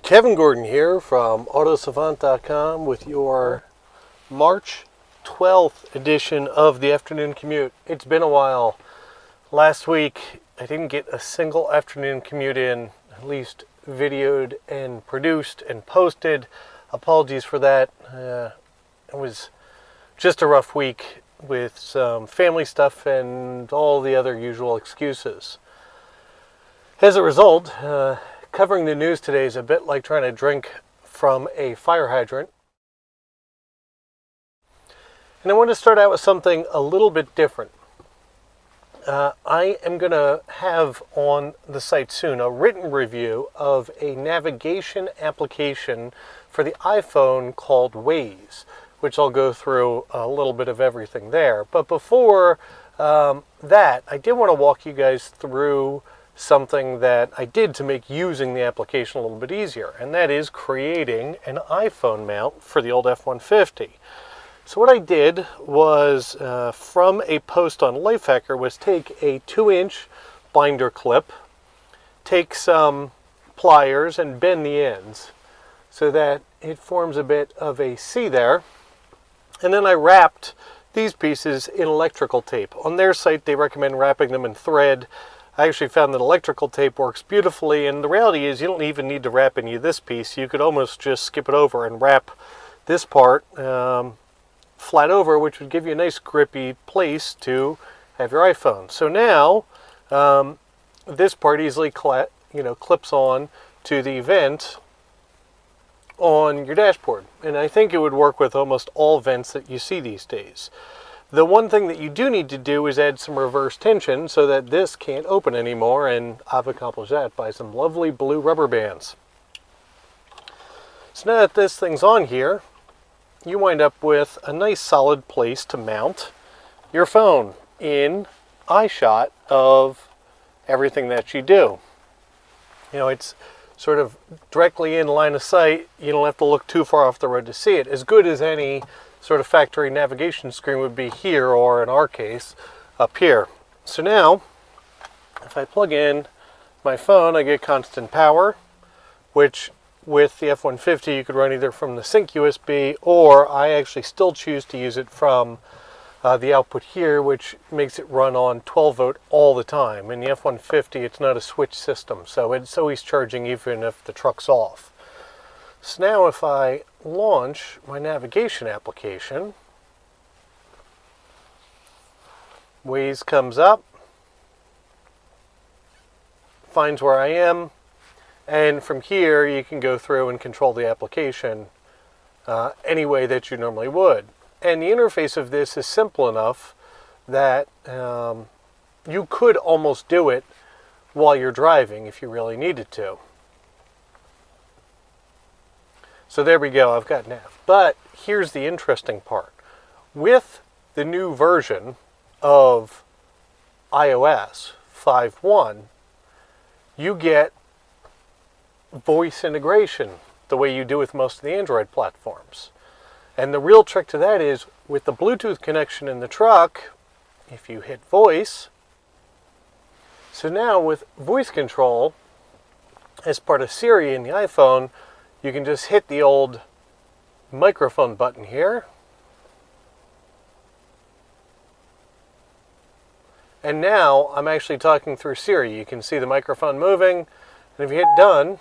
Kevin Gordon here from AutoSavant.com with your March 12th edition of the Afternoon Commute. It's been a while. Last week I didn't get a single afternoon commute in, at least videoed and produced and posted. Apologies for that. It was just a rough week with some family stuff and all the other usual excuses. As a result, covering the news today is a bit like trying to drink from a fire hydrant. And I want to start out with something a little bit different. I am going to have on the site soon a written review of a navigation application for the iPhone called Waze, which I'll go through a little bit of everything there. But before that, I did want to walk you guys through something that I did to make using the application a little bit easier, and that is creating an iPhone mount for the old F-150. So what I did was, from a post on Lifehacker, was take a 2-inch binder clip, take some pliers and bend the ends so that it forms a bit of a C there, and then I wrapped these pieces in electrical tape. On their site they recommend wrapping them in thread. I actually found that electrical tape works beautifully, and the reality is you don't even need to wrap any of this piece. You could almost just skip it over and wrap this part flat over, which would give you a nice grippy place to have your iPhone. So now this part easily clips on to the vent on your dashboard, and I think it would work with almost all vents that you see these days. The one thing that you do need to do is add some reverse tension so that this can't open anymore, and I've accomplished that by some lovely blue rubber bands. So now that this thing's on here, you wind up with a nice solid place to mount your phone in eye shot of everything that you do. You know, it's sort of directly in line of sight. You don't have to look too far off the road to see it. As good as any sort of factory navigation screen would be here, or in our case, up here. So now, if I plug in my phone, I get constant power, which with the F-150 you could run either from the sync USB, or I actually still choose to use it from the output here, which makes it run on 12 volt all the time. In the F-150 it's not a switch system, so it's always charging even if the truck's off. So now if I launch my navigation application, Waze comes up, finds where I am, and from here you can go through and control the application any way that you normally would. And the interface of this is simple enough that you could almost do it while you're driving if you really needed to. So there we go, I've got nav. But here's the interesting part. With the new version of iOS 5.1, you get voice integration the way you do with most of the Android platforms. And the real trick to that is with the Bluetooth connection in the truck, if you hit voice, so now with voice control as part of Siri in the iPhone, you can just hit the old microphone button here, and now I'm actually talking through Siri. You can see the microphone moving, and if you hit done,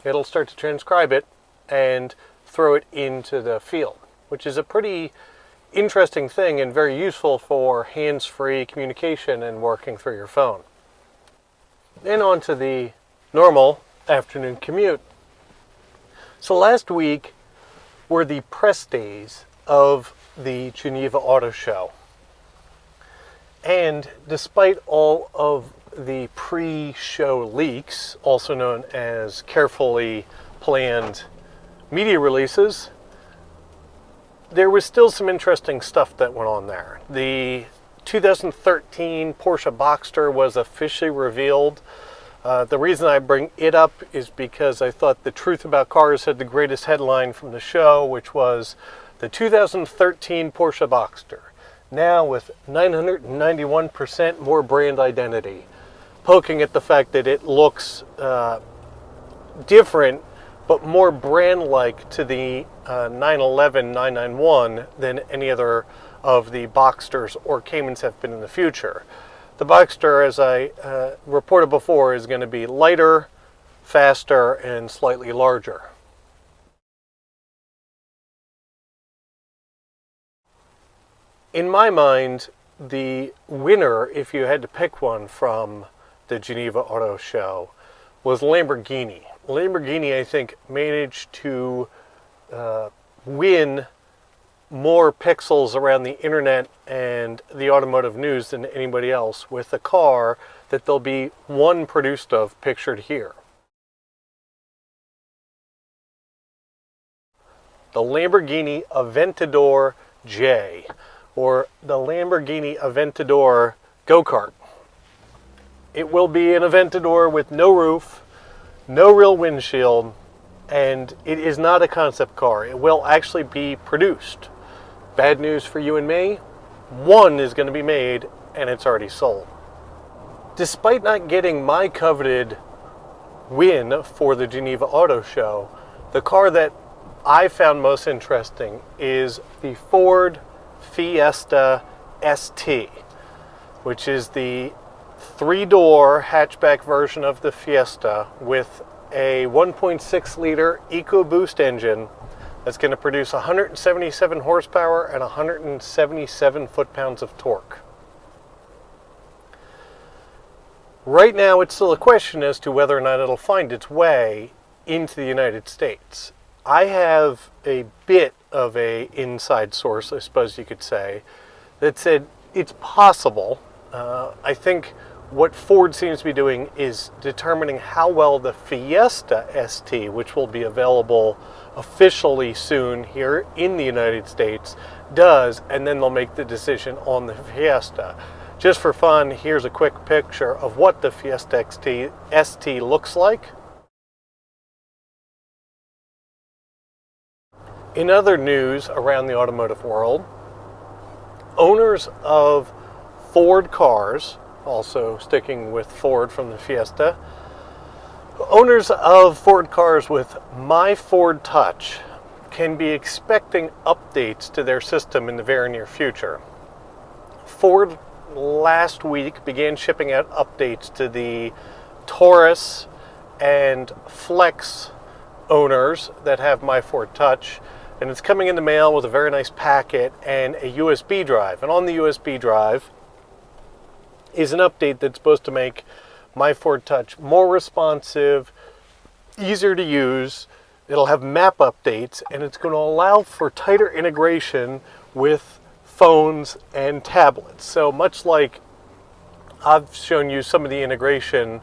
it'll start to transcribe it and throw it into the field, which is a pretty interesting thing and very useful for hands-free communication and working through your phone. Then on to the normal afternoon commute. So last week were the press days of the Geneva Auto Show. And despite all of the pre-show leaks, also known as carefully planned media releases, there was still some interesting stuff that went on there. The 2013 Porsche Boxster was officially revealed. The reason I bring it up is because I thought The Truth About Cars had the greatest headline from the show, which was the 2013 Porsche Boxster, now with 991% more brand identity, poking at the fact that it looks different but more brand-like to the 911, 991 than any other of the Boxsters or Caymans have been in the future. The Boxster, as I reported before, is going to be lighter, faster, and slightly larger. In my mind, the winner, if you had to pick one from the Geneva Auto Show, was Lamborghini. Lamborghini, I think, managed to win more pixels around the internet and the automotive news than anybody else with a car that there'll be one produced of pictured here. The Lamborghini Aventador J, or the Lamborghini Aventador go-kart. It will be an Aventador with no roof, no real windshield, and it is not a concept car. It will actually be produced. Bad news for you and me, one is going to be made and it's already sold. Despite not getting my coveted win for the Geneva Auto Show, the car that I found most interesting is the Ford Fiesta ST, which is the three-door hatchback version of the Fiesta with a 1.6 liter EcoBoost engine that's going to produce 177 horsepower and 177 foot-pounds of torque. Right now, it's still a question as to whether or not it'll find its way into the United States. I have a bit of a inside source, I suppose you could say, that said it's possible. I think what Ford seems to be doing is determining how well the Fiesta ST, which will be available officially soon here in the United States, does, and then they'll make the decision on the Fiesta. Just for fun, here's a quick picture of what the Fiesta ST looks like. In other news around the automotive world, owners of Ford cars, also sticking with Ford from the Fiesta, owners of Ford cars with MyFord Touch can be expecting updates to their system in the very near future. Ford last week began shipping out updates to the Taurus and Flex owners that have MyFord Touch, and it's coming in the mail with a very nice packet and a USB drive. And on the USB drive is an update that's supposed to make MyFord Touch more responsive, easier to use. It'll have map updates, and it's going to allow for tighter integration with phones and tablets. So much like I've shown you some of the integration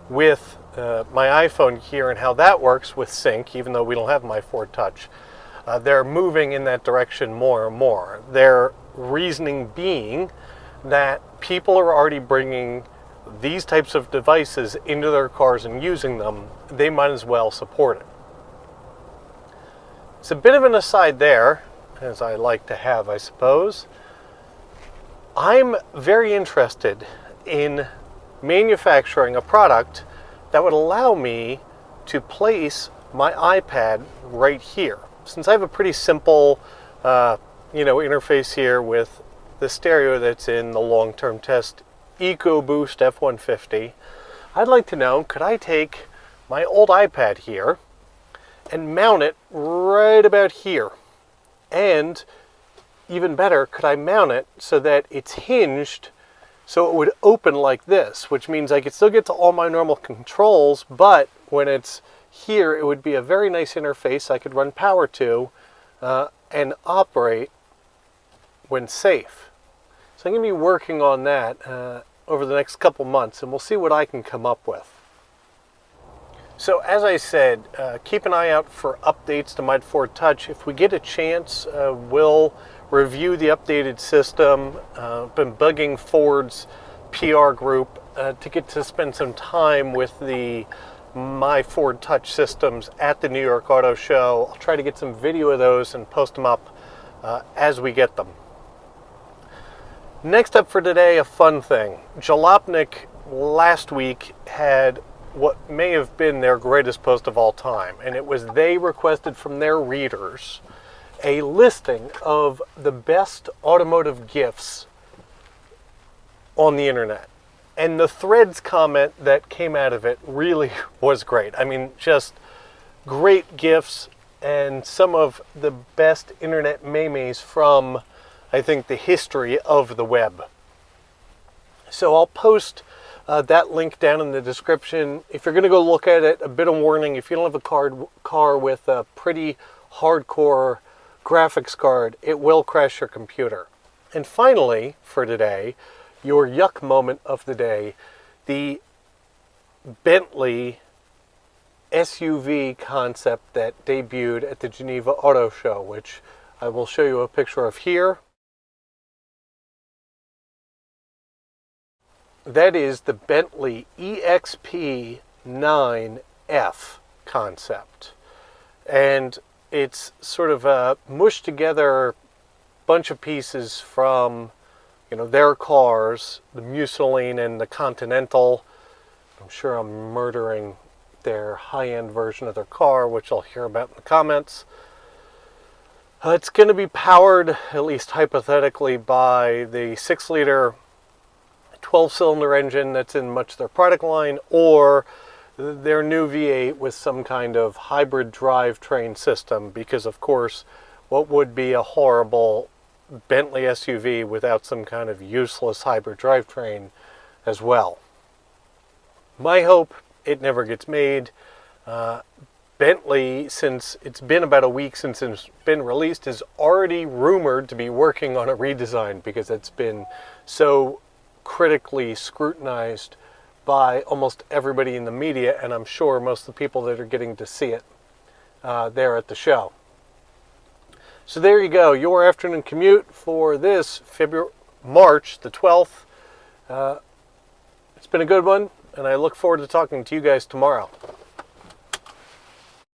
with my iPhone here and how that works with Sync, even though we don't have MyFord Touch, they're moving in that direction more and more. Their reasoning being that people are already bringing these types of devices into their cars and using them. They might as well support it. It's a bit of an aside there, as I like to have, I suppose. I'm very interested in manufacturing a product that would allow me to place my iPad right here. Since I have a pretty simple interface here with the stereo that's in the long-term test EcoBoost F-150, I'd like to know, could I take my old iPad here and mount it right about here? And even better, could I mount it so that it's hinged so it would open like this, which means I could still get to all my normal controls, but when it's here, it would be a very nice interface I could run power to and operate when safe. So I'm going to be working on that over the next couple months, and we'll see what I can come up with. So as I said, keep an eye out for updates to MyFord Touch. If we get a chance, we'll review the updated system. Been bugging Ford's PR group to get to spend some time with the MyFord Touch systems at the New York Auto Show. I'll try to get some video of those and post them up as we get them. Next up for today, a fun thing. Jalopnik last week had what may have been their greatest post of all time, and it was they requested from their readers a listing of the best automotive gifts on the internet. And the Threads comment that came out of it really was great. I mean, just great gifts and some of the best internet memes from, I think, the history of the web. So I'll post that link down in the description. If you're going to go look at it, a bit of warning, if you don't have a car with a pretty hardcore graphics card, it will crash your computer. And finally, for today, your yuck moment of the day, the Bentley SUV concept that debuted at the Geneva Auto Show, which I will show you a picture of here. That is the Bentley EXP9F concept. And it's sort of a mushed together bunch of pieces from, you know, their cars, the Musoline and the Continental. I'm sure I'm murdering their high-end version of their car, which I'll hear about in the comments. It's going to be powered, at least hypothetically, by the 6-liter 12-cylinder engine that's in much of their product line, or their new V8 with some kind of hybrid drivetrain system, because of course what would be a horrible Bentley SUV without some kind of useless hybrid drivetrain as well. My hope it never gets made. Bentley, since it's been about a week since it's been released, is already rumored to be working on a redesign because it's been so critically scrutinized by almost everybody in the media, and I'm sure most of the people that are getting to see it there at the show. So there you go, your afternoon commute for this March the 12th. It's been a good one, and I look forward to talking to you guys tomorrow.